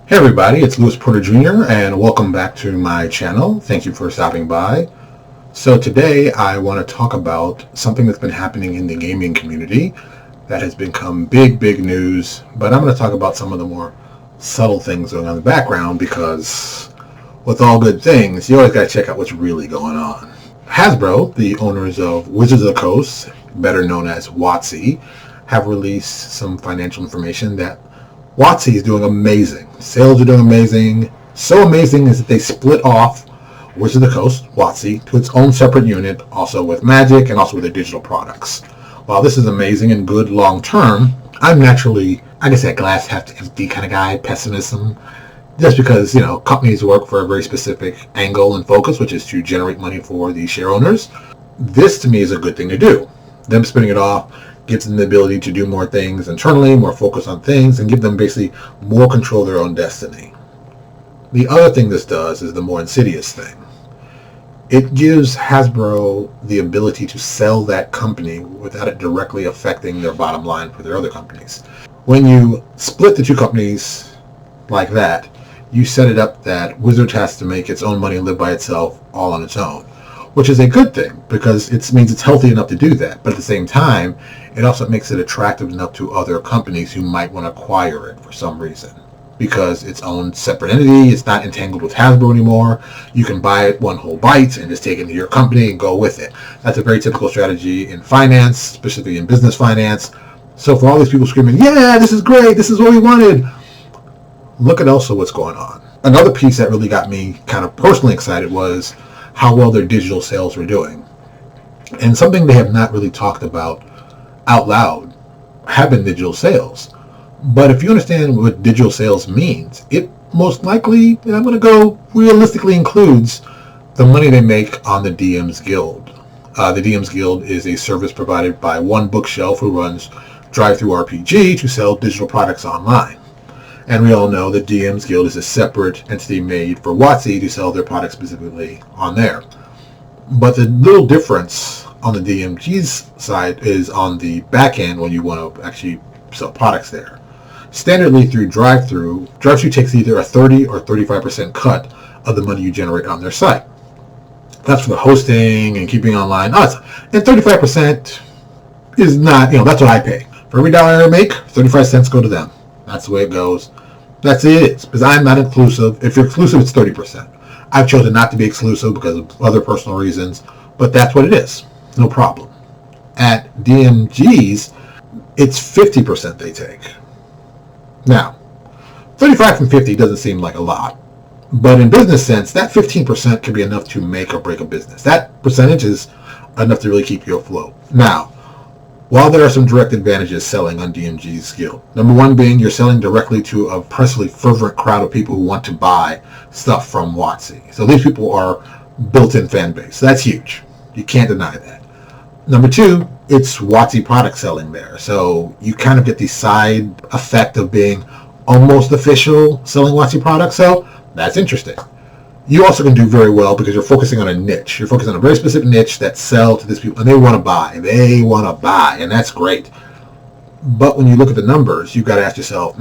Hey everybody, it's Louis Porter Jr. and welcome back to my channel. Thank you for stopping by. So today I want to talk about something that's been happening in the gaming community that has become big news, but I'm going to talk about some of the more subtle things going on in the background because with all good things, you always got to check out what's really going on. Hasbro, the owners of Wizards of the Coast, better known as WOTC, have released some financial information that WOTC is doing amazing. Sales are doing amazing. So amazing is that they split off Wizards of the Coast, WOTC, to its own separate unit, also with Magic and also with their digital products. While this is amazing and good long term, I'm naturally, I guess, a glass half empty kind of guy, pessimism, just because, companies work for a very specific angle and focus, which is to generate money for the share owners. This to me is a good thing to do. Them splitting it off gives them the ability to do more things internally, more focus on things, and give them basically more control of their own destiny. The other thing this does is the more insidious thing. It gives Hasbro the ability to sell that company without it directly affecting their bottom line for their other companies. When you split the two companies like that, you set it up that Wizards has to make its own money and live by itself all on its own, which is a good thing because it means it's healthy enough to do that. But at the same time, it also makes it attractive enough to other companies who might want to acquire it for some reason. Because its own separate entity, it's not entangled with Hasbro anymore. You can buy it one whole bite and just take it into your company and go with it. That's a very typical strategy in finance, especially in business finance. So for all these people screaming, yeah, this is great, this is what we wanted, look at also what's going on. Another piece that really got me kind of personally excited was how well their digital sales were doing. And something they have not really talked about out loud have been digital sales. But if you understand what digital sales means, it most likely, and I'm going to go realistically, includes the money they make on the DM's Guild. The DM's Guild is a service provided by One Bookshelf, who runs Drive-Thru RPG to sell digital products online. And we all know that DM's Guild is a separate entity made for WOTC to sell their products specifically on there. But the little difference on the DMG's side is on the back end when you want to actually sell products there. Standardly through Drive-Thru takes either a 30 or 35% cut of the money you generate on their site. That's for the hosting and keeping online. And 35% is not, that's what I pay. For every dollar I make, 35 cents go to them. That's the way it goes. That's it. Because I'm not exclusive. If you're exclusive, it's 30%. I've chosen not to be exclusive because of other personal reasons, but that's what it is. No problem. At DMG's, it's 50% they take. Now, 35 from 50 doesn't seem like a lot, but in business sense, that 15% can be enough to make or break a business. That percentage is enough to really keep you afloat. Now, while there are some direct advantages selling on DMG's Guild, number one being you're selling directly to a personally fervent crowd of people who want to buy stuff from WOTC. So these people are built-in fan base. That's huge. You can't deny that. Number two, it's WOTC product selling there. So you kind of get the side effect of being almost official selling WOTC products. So that's interesting. You also can do very well because you're focusing on a niche. You're focusing on a very specific niche that sell to these people and they want to buy. They want to buy, and that's great. But when you look at the numbers, you've got to ask yourself,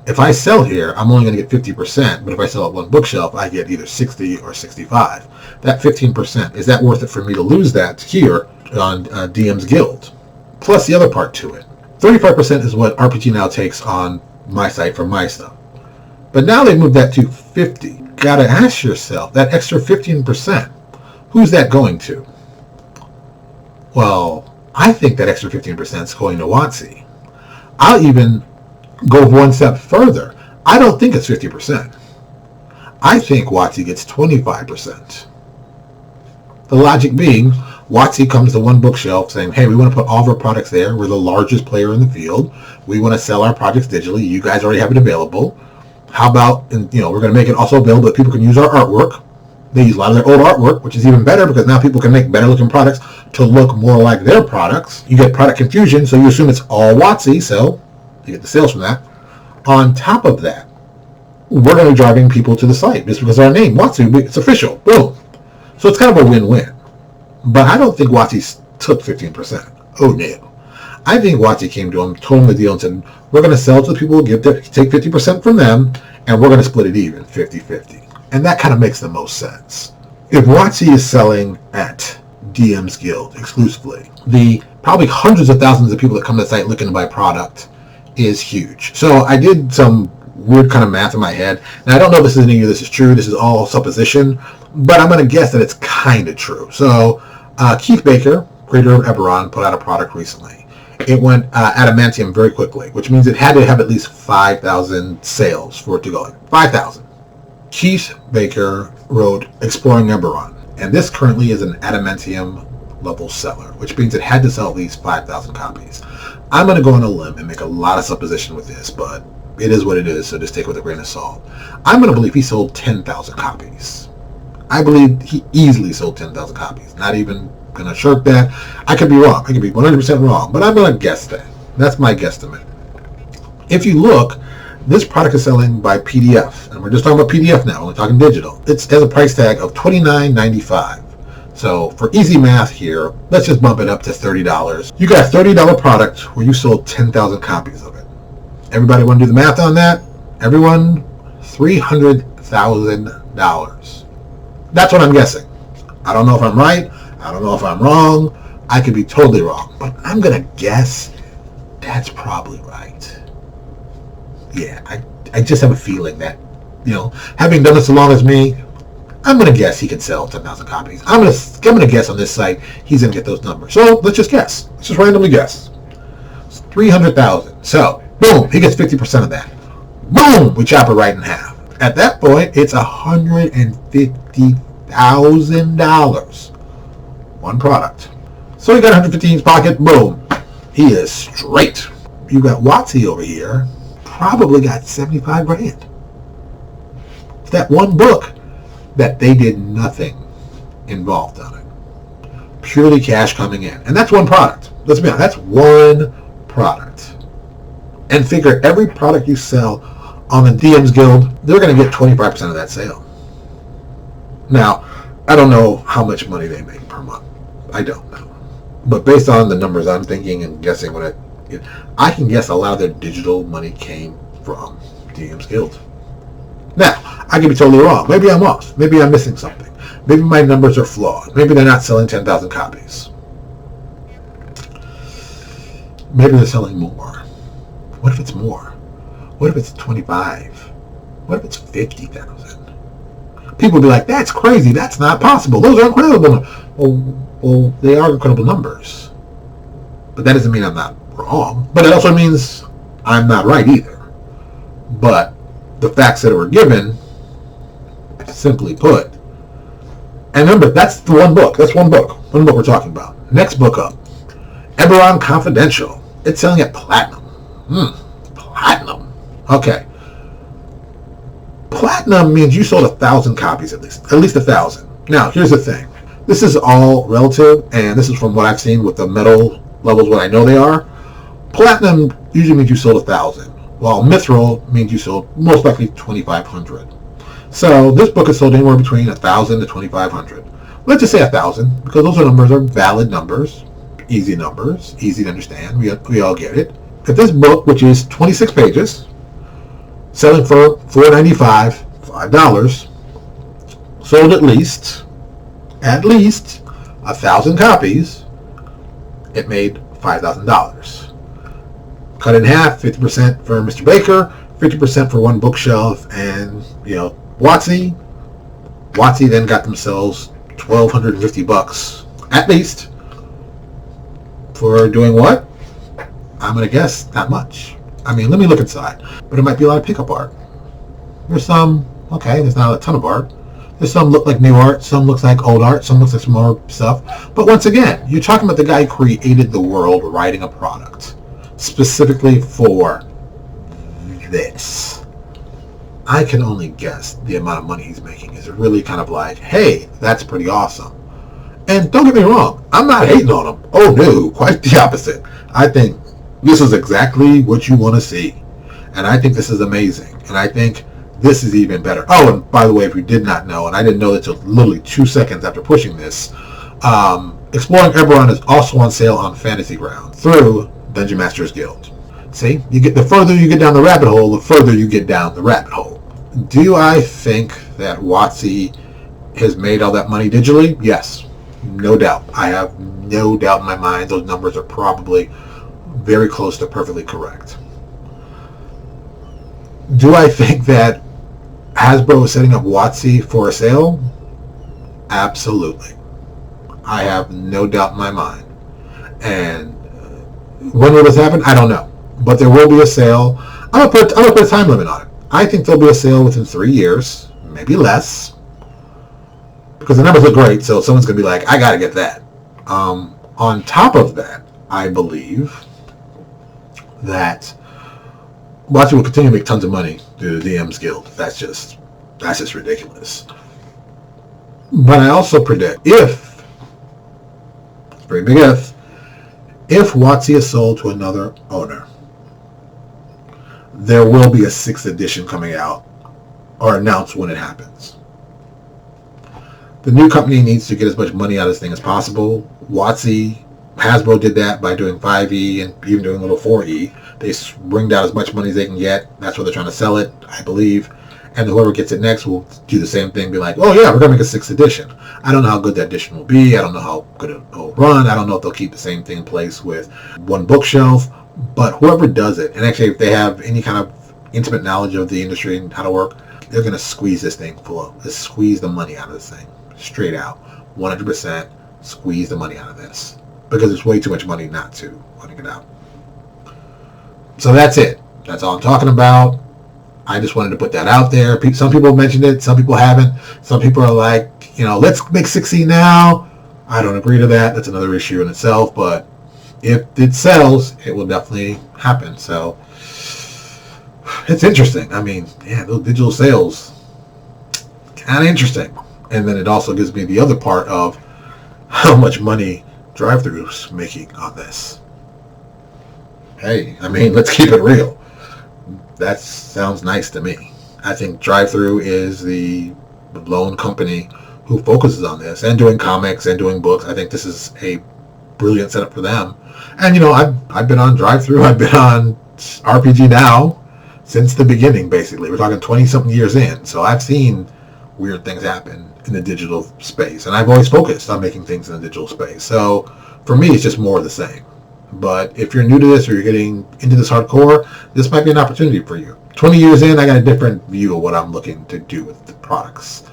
if I sell here, I'm only going to get 50%, but if I sell at One Bookshelf, I get either 60 or 65. That 15%, is that worth it for me to lose that here on DM's Guild? Plus the other part to it. 35% is what RPG Now takes on my site for my stuff. But now they moved that to 50. Got to ask yourself, that extra 15%, who's that going to? Well, I think that extra 15% is going to WOTC. I'll even go one step further. I don't think it's 50%. I think WOTC gets 25%. The logic being, WOTC comes to One Bookshelf saying, hey, we want to put all of our products there. We're the largest player in the field. We want to sell our projects digitally. You guys already have it available. How about, we're going to make it also available that people can use our artwork. They use a lot of their old artwork, which is even better because now people can make better looking products to look more like their products. You get product confusion, so you assume it's all WOTC, so you get the sales from that. On top of that, we're going to be driving people to the site just because of our name, WOTC, it's official. Boom. So it's kind of a win-win. But I don't think WOTC took 15%. Oh, no. I think WOTC came to him, told him the deal, and said, we're going to sell to the people who take 50% from them, and we're going to split it even, 50-50. And that kind of makes the most sense. If WOTC is selling at DM's Guild exclusively, the probably hundreds of thousands of people that come to the site looking to buy product is huge. So I did some weird kind of math in my head. Now, I don't know if any of this is true. This is all supposition, but I'm going to guess that it's kind of true. So Keith Baker, creator of Eberron, put out a product recently. It went adamantium very quickly, which means it had to have at least 5,000 sales for it to go. 5,000. Keith Baker wrote Exploring Eberron, and this currently is an adamantium level seller, which means it had to sell at least 5,000 copies. I'm going to go on a limb and make a lot of supposition with this, but it is what it is, so just take it with a grain of salt. I'm going to believe he sold 10,000 copies. I believe he easily sold 10,000 copies. Not even going to shirk that. I could be wrong. I could be 100% wrong, but I'm going to guess that. That's my guesstimate. If you look, this product is selling by PDF, and we're just talking about PDF now. We're talking digital. It has a price tag of $29.95. So for easy math here, let's just bump it up to $30. You got a $30 product where you sold 10,000 copies of it. Everybody want to do the math on that? Everyone, $300,000. That's what I'm guessing. I don't know if I'm right. I don't know if I'm wrong. I could be totally wrong. But I'm going to guess that's probably right. Yeah, I just have a feeling that, having done this as long as me, I'm going to guess he could sell 10,000 copies. I'm going to guess on this site he's going to get those numbers. So let's just guess. Let's just randomly guess. It's 300,000. So, boom, he gets 50% of that. Boom, we chop it right in half. At that point, it's $150,000. One product. So he got 150 in his pocket. Boom. He is straight. You got WOTC over here. Probably got 75 grand. That one book that they did nothing involved on it. Purely cash coming in. And that's one product. Let's be honest. That's one product. And figure every product you sell on the DM's Guild, they're going to get 25% of that sale. Now, I don't know how much money they make per month. I don't know. But based on the numbers I'm thinking and guessing I can guess a lot of their digital money came from DM's Guild. Now, I could be totally wrong. Maybe I'm off. Maybe I'm missing something. Maybe my numbers are flawed. Maybe they're not selling 10,000 copies. Maybe they're selling more. What if it's more? What if it's 25? What if it's 50,000? People will be like, that's crazy. That's not possible. Those are incredible. Well, they are incredible numbers. But that doesn't mean I'm not wrong. But it also means I'm not right either. But the facts that were given, simply put, and remember, that's the one book. That's one book. One book we're talking about. Next book up, Eberron Confidential. It's selling at platinum. Platinum. Okay. Platinum means you sold 1,000 copies at least 1,000. Now, here's the thing. This is all relative, and this is from what I've seen with the metal levels, what I know they are. Platinum usually means you sold 1,000, while mithril means you sold most likely 2,500. So this book is sold anywhere between 1,000 to 2,500. Let's just say 1,000, because those numbers are valid numbers, easy to understand. We all get it. If this book, which is 26 pages, selling for $4.95, $5, sold at least 1,000 copies, it made $5,000. Cut in half, 50% for Mr. Baker, 50% for one bookshelf, and WOTC then got themselves $1,250 at least for doing what? I'm gonna guess not much. I mean, let me look inside, but it might be a lot of pickup art. There's some, okay, there's not a ton of art. There's some look like new art, some looks like old art, some looks like some more stuff. But once again, you're talking about the guy who created the world writing a product specifically for this. I can only guess the amount of money he's making is really kind of like, hey, that's pretty awesome. And don't get me wrong, I'm not hating on him. Oh no, quite the opposite. I think this is exactly what you want to see. And I think this is amazing. And I think this is even better. Oh, and by the way, if you did not know, and I didn't know until literally 2 seconds after pushing this, Exploring Eberron is also on sale on Fantasy Ground through Dungeon Masters Guild. See, the further you get down the rabbit hole, the further you get down the rabbit hole. Do I think that WOTC has made all that money digitally? Yes, no doubt. I have no doubt in my mind those numbers are probably very close to perfectly correct. Do I think that Hasbro is setting up WOTC for a sale? Absolutely. I have no doubt in my mind. And when will this happen? I don't know. But there will be a sale. I'm gonna put a time limit on it. I think there'll be a sale within 3 years, maybe less, because the numbers look great. So someone's gonna be like, I gotta get that. On top of that, I believe that WOTC will continue to make tons of money through the DM's Guild. That's just ridiculous. But I also predict if WOTC is sold to another owner, there will be a 6th edition coming out or announced when it happens. The new company needs to get as much money out of this thing as possible. Hasbro did that by doing 5e and even doing a little 4e. They wringed out as much money as they can get. That's where they're trying to sell it, I believe. And whoever gets it next will do the same thing, be like, oh yeah, we're going to make a 6th edition. I don't know how good that edition will be. I don't know how good it will run. I don't know if they'll keep the same thing in place with one bookshelf. But whoever does it, and actually if they have any kind of intimate knowledge of the industry and how to work, they're going to squeeze this thing squeeze the money out of this thing. Straight out. 100% squeeze the money out of this. Because it's way too much money not to letting it out. So that's it. That's all I'm talking about. I just wanted to put that out there. Some people mentioned it. Some people haven't. Some people are like, let's make 6e now. I don't agree to that. That's another issue in itself. But if it sells, it will definitely happen. So it's interesting. I mean, yeah, those digital sales, kind of interesting. And then it also gives me the other part of how much money drive-thru's making on this. Hey, I mean, let's keep it real. That sounds nice to me. I think drive-thru is the lone company who focuses on this and doing comics and doing books. I think this is a brilliant setup for them. And I've been on drive-thru. I've been on RPG Now since the beginning, basically. We're talking 20-something years in. So I've seen weird things happen in the digital space. And I've always focused on making things in the digital space. So for me, it's just more of the same. But if you're new to this or you're getting into this hardcore, this might be an opportunity for you. 20 years in, I got a different view of what I'm looking to do with the products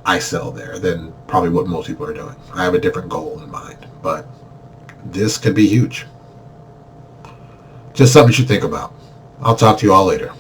I sell there than probably what most people are doing. I have a different goal in mind. But this could be huge. Just something you should think about. I'll talk to you all later.